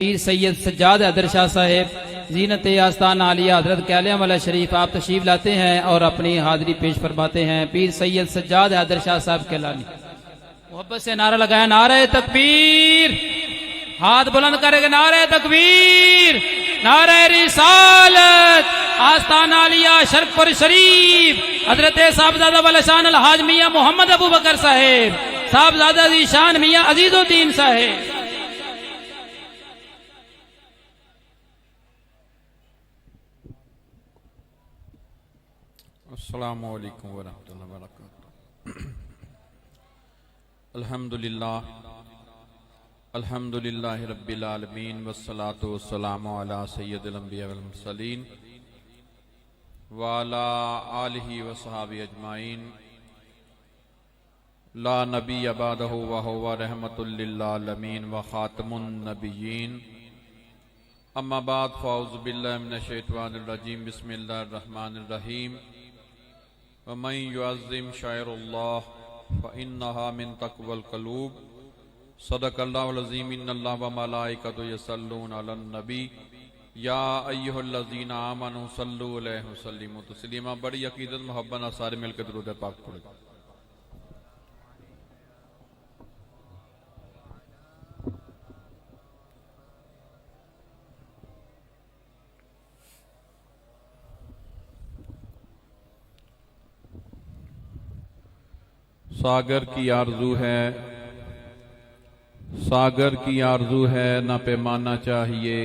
पीर सैयद सज्जाद हैदर शाह साहेब जीनत आस्तान आलिया हजरत कैलियां वाला शरीफ आप तशरीफ लाते हैं और अपनी हाजिरी पेश फरमाते हैं। पीर सैयद सज्जाद हैदर शाह साहब के लानी मोहब्बत से नारा लगाया, नारे तकबीर, हाथ बुलंद करेगा, नारे तकबीर, नारे रिसालत, आस्तान आलिया शरफपुर शरीफ हजरत साहबजादा वाला शान अलहाज मियां मोहम्मद अबू बकर साहेब, साहबजादा जी शान मियां अजीजुद्दीन साहेब। अस्सलामु अलैकुम वरहमतुल्लाहि वबरकातुहू। अल्हम्दुलिल्लाहि रब्बिल आलमीन वस्सलातु वस्सलामु अला सय्यिदिल अंबिया वल मुरसलीन व अला आलिहि व सहाबिहि अजमाइन ला नबिय्य बअदहु व हुवा रहमतुल लिल आलमीन व खातमुन नबिय्यीन। अम्मा बाद फ़अऊज़ु बिल्लाहि मिनश शैतानिर रजीम बिस्मिल्लाहिर रहमानिर रहीम। वमन युअज़्ज़िम शाइरुल्लाह फ़इन्नहा मिन तक़वल क़ुलूब। सदक़ल्लाहुल अज़ीम। इन्नल्लाह व मलाइकतहु यसल्लूना अलन नबी या अय्युहल्लज़ीना आमनू सल्लु अलैहि व सल्लिमू तस्लीमा। बड़ी अक़ीदत मोहब्बत ना सारे मिलकर दुरूद पाक पढ़े। सागर की आरजू है, सागर की आरजू है, ना पैमाना चाहिए,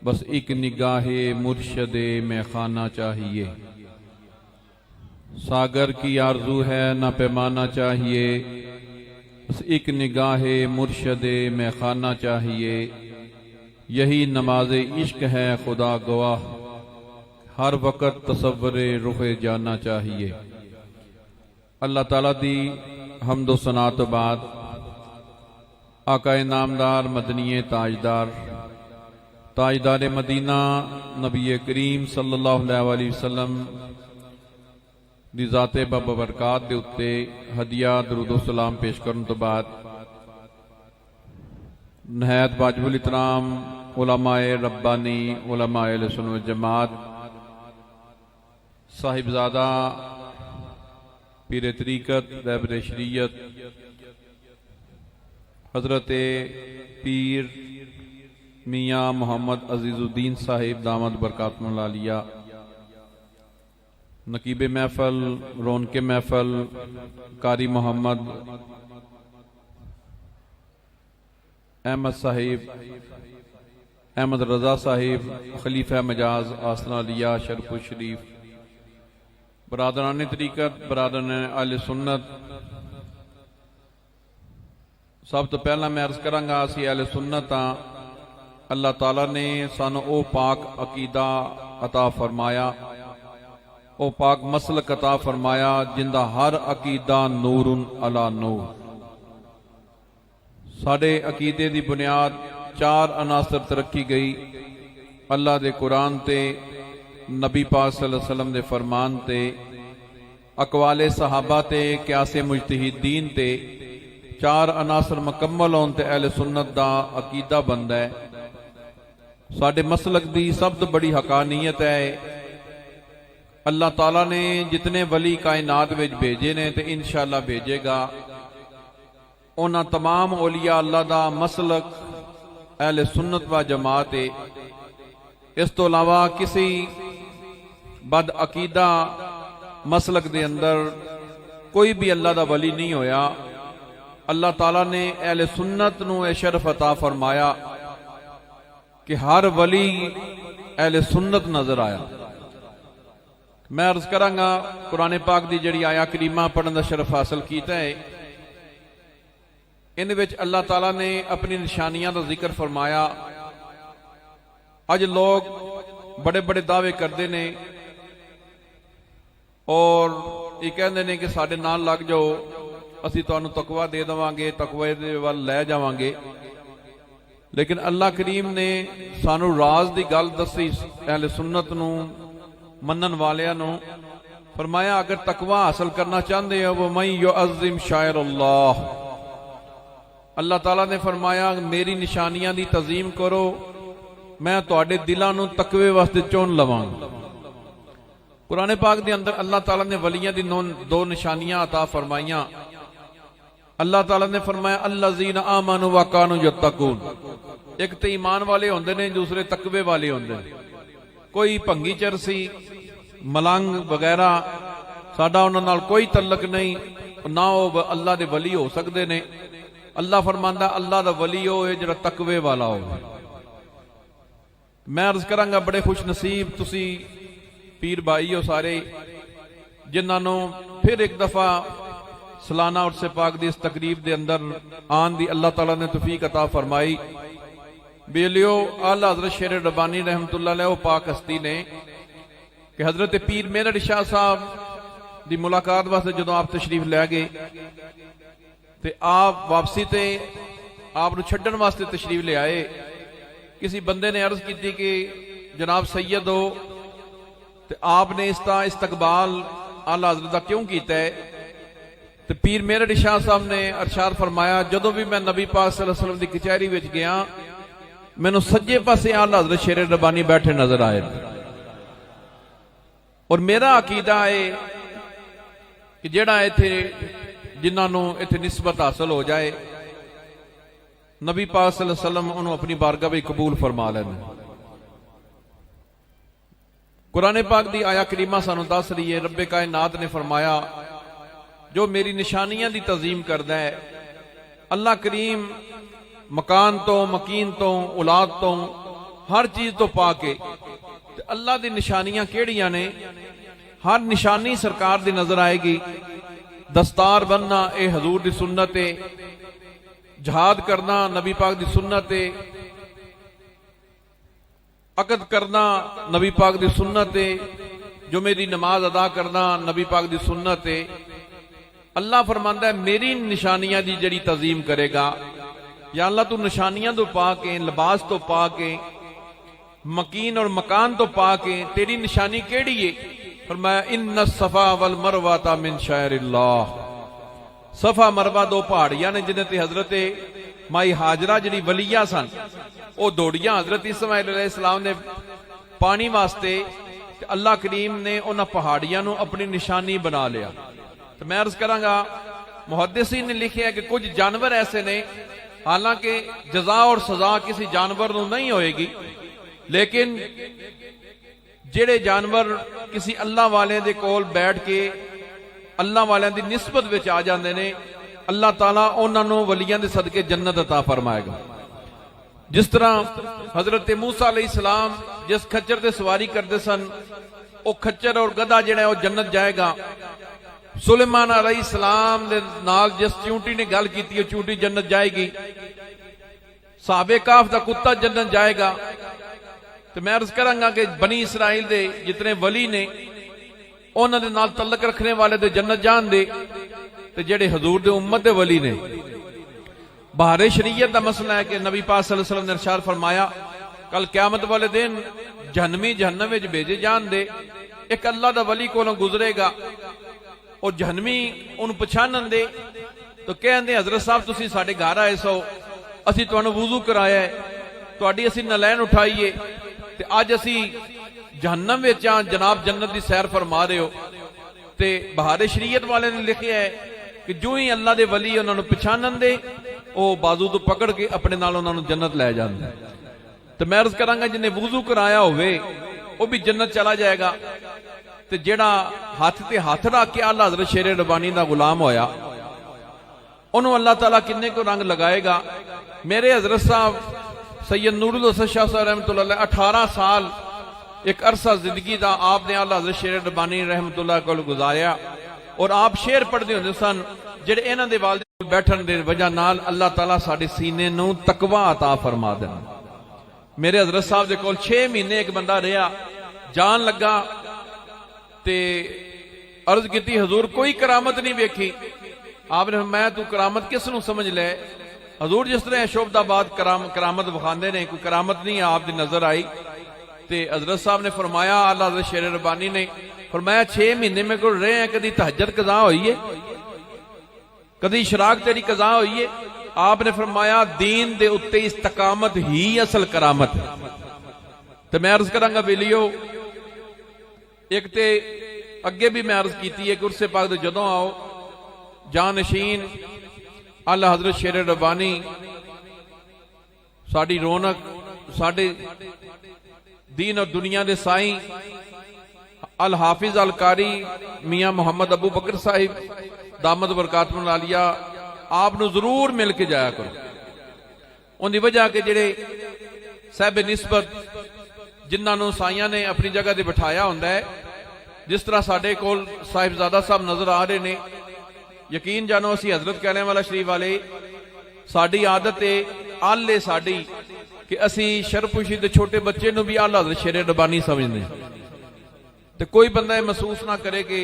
बस एक निगाहे मुर्शदे में खाना चाहिए। सागर की आरजू है, ना पैमाना चाहिए, बस एक निगाहे मुर्शदे में खाना चाहिए। यही नमाज इश्क है खुदा गवाह, हर वक़्त तसव्वुरे रुख़े जाना चाहिए। अल्लाह ताला दी हम्दो सना तो बाद आकाए नामदार मदनीए ताजदार ताजदार मदीना नबी करीम सल्लल्लाहु अलैहि वसल्लम दी ज़ाते बबरकात दे उत्ते हदिया दरूदो सलाम पेश करने तो बाद नहायत वाजिबुल इतराम उलमाए रब्बानी उलमाए अहले सुन्नत वल जमात साहिबजादा पीर तरीक़त रहबर शरीयत हजरत पीर मियाँ मोहम्मद अजीजुद्दीन साहिब दामद बरकातुहुल आलिया, नकीब महफल, रौनके महफल, कारी मोहम्मद अहमद साहिब, अहमद रजा साहिब, खलीफा मजाज आस्तान आलिया शरफपुर शरीफ, बरादरान तरीक़त, बरादरान अहले सुन्नत। सब तो पहला मैं अर्ज करांगा असी अहले सुन्नत हाँ। अल्लाह ताला ने सानू ओ पाक अकीदा अता फरमाया, ओ पाक मसलक अता फरमाया जिंदा हर अकीदा नूरुन अला नूर। साडे अकीदे दी बुनियाद चार अनासर ते रखी गई, अल्लाह दे कुरान ते, नबी पाक सल्लल्लाहु अलैहि वसल्लम दे फरमान ते, अकवाले सहाबा ते, क्यासे मुजतहिदीन ते। चार अनासर मुकम्मल होने ते अहले सुन्नत दा अकीदा बनदा है। साडे मसलक दी सब तो बड़ी हकानियत है, अल्लाह ताला ने जितने वली कायनात विच भेजे ने ते इंशाअल्लाह भेजेगा, उन्हां तमाम औलिया अल्लाह दा मसलक अहले सुन्नत व जमात है। इस तो अलावा किसी बद अकीदा मसलक दे अंदर कोई भी अल्लाह दा वली नहीं होया। अल्लाह ताला ने अहले सुन्नत नू यह शरफ अता फरमाया कि हर वली अहले सुन्नत नजर आया। मैं अर्ज करांगा कुरान पाक दी जड़ी आया करीमा पढ़ने का शरफ हासिल किया है, इन विच अल्लाह ताला ने अपनी निशानियां का जिक्र फरमाया। अज लोग बड़े बड़े दावे करते ने और ये कहते ने कि साडे नाल लग जाओ, असी तुहानू तकवा दे देवांगे, तकवे दे वल लै जावांगे। लेकिन अल्लाह करीम ने सानू राज दी गल दसी अहले सुन्नत नू मनन वालियां नू, फरमाया अगर तकवा हासिल करना चाहते हो वो मैं युअज़्ज़िम शाइरुल्लाह, अल्लाह ताला ने फरमाया मेरी निशानियां दी तज़ीम करो, मैं तुहाडे दिलां नूं तकवे वास्ते चुन लवांगा। कुरान पाक दे अंदर अल्लाह ताला ने वलियां दी दो निशानियां अता फरमाइयां। अल्लाह ताला ने फरमाया अल्लज़ीना आमनू व कानू यत्तकून, एक तो ईमान वाले होंदे ने, दूसरे तकवे वाले होंदे ने। कोई भंगी चरसी मलंग वगैरह साडा उन्हां नाल कोई तल्लक नहीं, ना वो अल्लाह दे वली हो सकते ने। अल्लाह फरमांदा अल्लाह दा वली हो जिहड़ा तकवे वाला हो। मैं अर्ज करांगा बड़े खुश नसीब तुसी पीर भाई हो सारे, जिन्होंने फिर एक दफा सालाना उर्स पाक दी इस तकरीब दे अंदर आन दी अल्लाह ताला ने तौफीक अता फरमाई। बेलियो आला हजरत शेर रब्बानी रहमतुल्लाह अलैह पाक हस्ती ने कि हजरत पीर मेहर शाह साहब दी मुलाकात वास्ते जदों आप तशरीफ लै गए ते आप वापसी ते आप छड्डण वास्ते तशरीफ ले आए। किसी बंदे ने अर्ज की कि जनाब सैयद हो, ते आपने इसका इस्तकबाल आला हजरत दा क्यों किया है? तो पीर मेहर शाह साहब ने अरशाद फरमाया जदों भी मैं नबी पाक सल्लल्लाहु अलैहि वसल्लम दी कचहरी विच गया, मैनू सज्जे पासे आला हजरत शेर रब्बानी बैठे नजर आए। और मेरा अकीदा है कि जेड़ा इत्थे जिन्होंने इत्थे निस्बत हासिल हो जाए, नबी पाक सल्लल्लाहु अलैहि वसल्लम उन्होंने अपनी बारगाह में कबूल फरमा लेने। कुरान पाक दी आया करीमा सानू दस रही है, रब्बे कायनात ने फरमाया जो मेरी निशानियां दी तज़ीम करदा है, अल्लाह करीम मकान तो मकीन तो औलाद तो हर चीज तो पाके अल्लाह दी निशानियां केड़ियां ने, हर निशानी सरकार दी नजर आएगी। दस्तार बनना ए हजूर दी सुन्नत है, जहाद करना नबी पाक दी सुन्नत है, अकद करना नबी पाक दी सुन्नत है, जुमे दी नमाज अदा करना नबी पाक दी सुन्नत है। अल्लाह फरमांदा है मेरी निशानियां दी जड़ी तज़ीम करेगा, या अल्लाह तू निशानियां तो पा के, लिबास तो पा के, मकीन और मकान तो पा के, तेरी निशानी केड़ी है? फरमाया इन्ना सफा वल मरवा मिन शायरिल्लाह। सफा मरवा दो पहाड़ियां ने जिन्हें ते हजरत माई हाजरा जी वलिया सन, वो दौड़ियां हजरत इस्माइल अलैहिस्सलाम ने पानी वास्ते, अल्लाह करीम ने उन्हां पहाड़ियां नूं अपनी निशानी बना लिया। तो मैं अर्ज करांगा मुहद्दिसीन ने लिखा है कि कुछ जानवर ऐसे ने, हालांकि जजा और सजा किसी जानवर नूं नहीं होएगी, लेकिन जेड़े जानवर किसी अल्लाह वाले दे कोल बैठ के अल्लाह वाले दी निस्बत विच आ जांदे ने, अल्लाह ताला उन्हां नूं वलियां दे सदके जन्नत अता फरमाएगा। जिस तरह हजरत मूसा अलैहिस्सलाम जिस खच्चर ते सवारी करते सन, वो खच्चर और गधा जिहड़ा वो जन्नत जाएगा। सुलेमान अलैहिस्सलाम दे नाल जिस चूंटी ने गल की, वो चूंटी जन्नत जाएगी। साहबे काफ दा कुत्ता जन्नत जाएगा। तो मैं अर्ज करांगा कि बनी इसराइल दे जितने वली ने, उन्हां दे नाल तल्लक रखने वाले दे जन्नत जान दे, ते जेड़े हजूर दे उम्मत दे वली ने। बहारे शरीयत दा मसला है कि नबी पाक सल्लल्लाहु अलैहि वसल्लम ने इरशाद फरमाया कल क़यामत वाले दिन जहन्नमी जहन्नम विच भेजे जान दे, एक अल्लाह दा वली कोलों गुजरेगा, और जहन्नमी उन्हें पछाणन दे तो कहंदे हजरत साहब तुसीं साडे घर आए सो, असीं तुहानूं वुज़ू कराया है, तुहाडी असीं नलैन उठाईए, ते अज असीं जहन्नम विच आ, जनाब जन्नत दी सैर फरमा रहे हो। ते बहारे शरीयत वाले ने लिखिया है कि जो ही अल्लाह दे वली उन्हां नूं पछाणन दे, वो बाजू तो पकड़ के अपने नाल उन्हां नूं जन्नत लै जांदे। तो मैं अर्ज करांगा जिन्हें वुज़ू कराया होवे वो भी जन्नत चला जाएगा, ते जेड़ा हाथ ते हाथ रख के आला हज़रत शेर रब्बानी दा गुलाम होया, उन्होंने अल्लाह ताला किन्ने को रंग लगाएगा। मेरे हजरत साहब सैयद नूरुल हसन शाह साहब रहमतुल्लाह अलैह 18 साल एक अरसा जिंदगी का आपने आला हज़रत शेर रब्बानी रहमतुल्लाह को गुजारिया, और आप शेर पढ़ते होंदे सन जेड़े इन्हां दे वालिद बैठण दे वजह नाल अल्लाह ताला साडे सीने नूं तकवा अता फरमा देना। मेरे हजरत साहब दे कोल 6 महीने एक बंदा रहा, जान लगा ते अर्ज की हजूर कोई करामत नहीं वेखी। आपने मैं तू करामत किस नूं समझ ले? हजूर जिस तरह शोभदाबाद करामत विखांदे ने, कोई करामत नहीं आपकी नजर आई। ते हजरत साहब ने फरमाया, आला हज़रत शेर रब्बानी ने फरमाया 6 महीने में को रहे हैं, कदी तहज्जुद कज़ा हुई है, कदी इशराक तेरी कज़ा हुई है? आपने फरमाया दीन दे उत्ते इस्तकामत ही असल करामत। तो मैं अर्ज करांगा बेलियो, एक ते अगे भी मैं अर्ज की है कि उर्से पाक दे जदों आओ जानशीन आला हजरत शेर रब्बानी साड़ी रौनक, साडे दीन और दुनिया दे साईं अल हाफिज अल कारी मियां मोहम्मद अबू बकर साहिब दामद बरकातुल आलिया आप नूं जरूर मिल के जाया करो। उनकी वजह के जेड़े साहब निस्बत जिन्हां नूं साईयां ने अपनी जगह ते बिठाया हुंदा है, जिस तरह साडे कोल साहिबजादा साहब नजर आ रहे ने, यकीन जानो असी हजरत कैलियावाला शरीफ वाले साडी आदत है आले साडी कि असी शरपुशी दे छोटे बच्चे नूं भी आला हजरत शेर रब्बानी समझने। तो कोई बंदा महसूस ना करे कि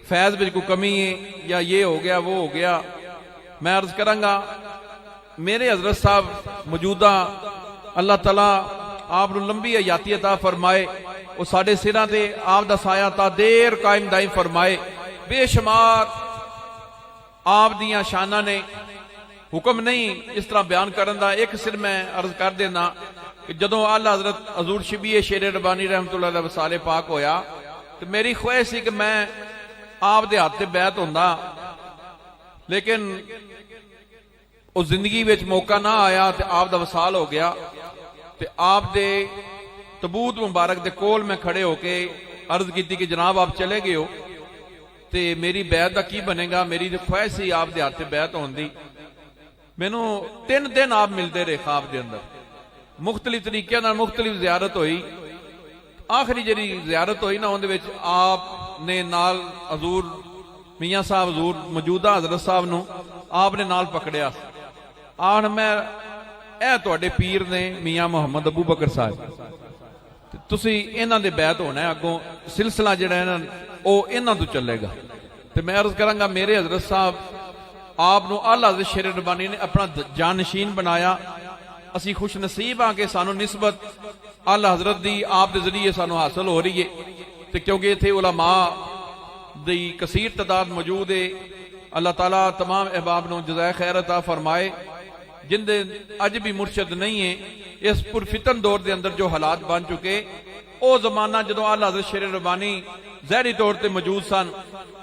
फैज में कोई कमी है या ये हो गया वो हो गया। मैं अर्ज करांगा मेरे हजरत साहब मौजूदा अल्लाह तला आप नूं लंबी हयाती अता फरमाए, वो साडे सिरां ते आप दा साया ता देर कायम दायम फरमाए। बेशुमार आप दियां शाना ने, हुक्म नहीं इस तरह बयान करन दा। एक सिर मैं अर्ज कर देना कि जदों आला हजरत हजूर शिबी शेर रब्बानी रहमतुल्लाह अलैह वसाले पाक होया, तो मेरी ख्वाहिश सी कि मैं आप दे हाथ ते बैत होंदा, लेकिन उस जिंदगी विच मौका ना आया तो आप दा वसाल हो गया। तो आप दे तबूत मुबारक दे कोल मैं खड़े होके अर्ज की कि जनाब आप चले गए हो तो मेरी बैत का की बनेगा। मेरी तो ख्वाहिश सी आप दे हाथ ते बैत होंदी। मैनू 3 दिन आप मिलते रहे ख्वाब के अंदर, मुख्तलिफ तरीके नाल मुख्तलिफ जियारत हुई। आखिरी जी जियारत हुई ना, उहदे विच आपने नाल हजूर मियां साहब हजूर मौजूदा हजरत साहब नूं आपने नाल पकड़िया। आन मैं ए तुहाडे पीर ने मियां मोहम्मद अबू बकर साहब, तुसी इन्हां दे बैत होना है, अगों सिलसिला जिहड़ा है ना वो इन्हां तों चलेगा। तो मैं अर्ज करांगा मेरे हजरत साहब आप नूं आला हजरत शेर रब्बानी ने अपना जानशीन बनाया। असी खुश नसीब हाँ कि सानू निस्बत आला हजरत दी आप दे जरिए सानू हासिल हो रही है। तो क्योंकि इत्थे उलमा दी कसीर तादाद मौजूद है। अल्लाह ताला तमाम अहबाब नूं जज़ाए खैर अता फरमाए। जिंदे अज भी मुर्शद नहीं है, इस पुरफितन दौर के अंदर जो हालात बन चुके, ओ जमाना जदों आला हजरत शेर रब्बानी ज़हरी तौर पर मौजूद सन,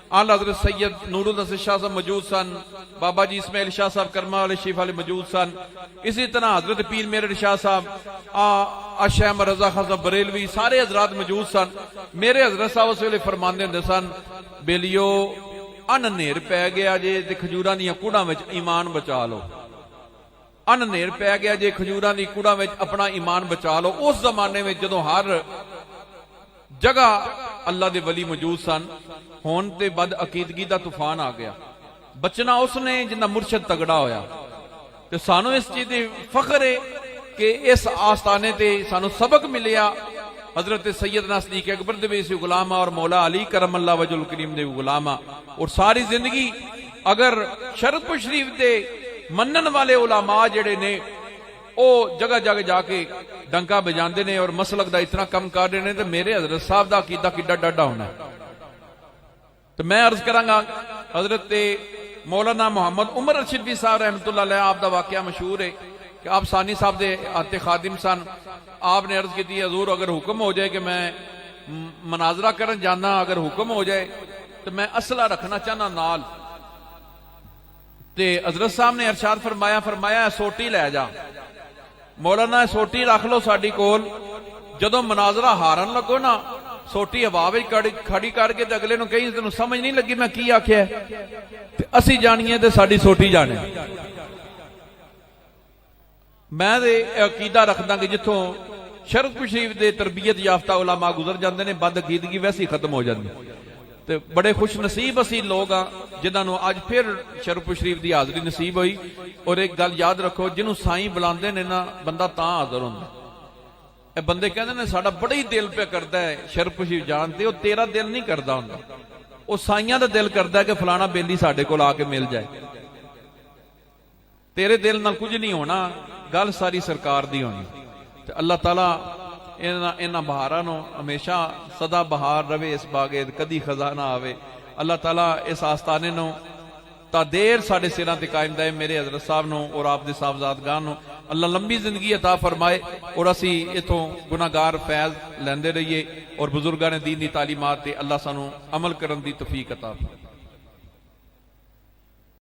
आला हजरत सैयद नूरुल हसन शाह साहब मौजूद सन, बाबा जी इस्माइल शाह साहब करमा वाले शरीफ वाले मौजूद सन, इसी तरह हजरत पीर मेरे शाह साहब आशाम रजा खान साहब बरेलवी सारे हजरात मौजूद सन। मेरे हजरत साहब उस वेले फरमाते होंदे सन, बेलियो अन नेर पै गया जे ते खजूरां दी कूड़ां विच ईमान बचा लो। अन नेर पै गया जे खजूरां दी कूड़ां विच अपना ईमान बचा लो। उस जमाने में जदों हर जगह अल्लाह दे वली मौजूद सन, होन ते बद अकीदगी दा तूफान आ गया। बचना उसने जिन्ना मुर्शद तगड़ा होया। ते सानू इस चीज दी फख्र है कि इस आस्थाने ते सानू सबक मिलिया। हजरत सैयदना सिद्दीक़ अकबर दे भी इस गुलामा और मौला अली करमल्लाहु वजहुल करीम दे गुलामा। और सारी जिंदगी अगर शरफपुर शरीफ दे मनन वाले उलामा जेड़े ने ओ जगह जगह जाके डंका बजाते ने और मसलक दा इतना कम कर रहे हैं, तो मेरे हजरत साहब दा अकीदा किड्डा डाडा होना। तो मैं अर्ज करांगा हजरत मौलाना मोहम्मद उमर रशीदी साहब रहमतुल्लाह अलैह, आप दा वाकया मशहूर है कि आप सानी साहब दे आते खादिम सन। आपने अर्ज की हजूर अगर हुक्म हो जाए कि मैं मनाजरा करन जाना, अगर हुक्म हो जाए तो मैं असला रखना चाहना नाल। ते हजरत साहब ने अरशाद फरमाया सोटी लै जा, मौलाना सोटी रख लो साडी कोल। जदों मनाजरा हारन लगो ना, सोटी हवा विच खड़ी करके ते अगले नूं कहीं तैनूं समझ नहीं लगी मैं की आख्या, ते असीं जाणीए ते साडी सोटी जाणे। मैं ते अकीदा रखदा कि जिथों शरफपुर शरीफ दे तरबियत याफ्ता उलमा गुजर जाते हैं, बद अकीदगी वैसे ही खत्म हो जाती। तो बड़े खुश नसीब असी लोग हाँ जिन्होंने अज फिर शरफपुर शरीफ की हाजरी नसीब हुई। और एक गल याद रखो, जिन्हों साईं बुलाते ने ना बंदा तां हाजर होंदा। ए बंदे कहते ने साडा बड़ा ही दिल पे करता है शरफपुर शरीफ जान ते, तेरा दिल नहीं करता हुंदा, वो साईयां दा दिल करता है कि फलाना बेली साडे कोल आके मिल जाए। तेरे दिल नाल कुछ नहीं होना, गल सारी सरकार दी होनी। ते अल्लाह ताला इन्हां बहारां नूं हमेशा सदा बहार रवे इस बागे, कदी खजाना आवे। अल्लाह ताला इस आस्थाने नूं ਤਾਂ ਦੇਰ ਸਾਡੇ ਸਿਰਾਂ ਤੇ ਕਾਇਮ ਦਏ। ਮੇਰੇ ਹਜ਼ਰਤ ਸਾਹਿਬ ਨੂੰ ਔਰ ਆਪ ਦੇ ਸਾਹਿਬਜ਼ਾਦਗਾਨ ਨੂੰ ਅੱਲਾ ਲੰਬੀ ਜ਼ਿੰਦਗੀ अता फरमाए और असी इथों गुनाहगार फैज़ लैंदे रहिए और बुजुर्गां ने दीन दी तालीमात ते अल्लाह सानू अमल करन दी तौफीक अता फरमाए।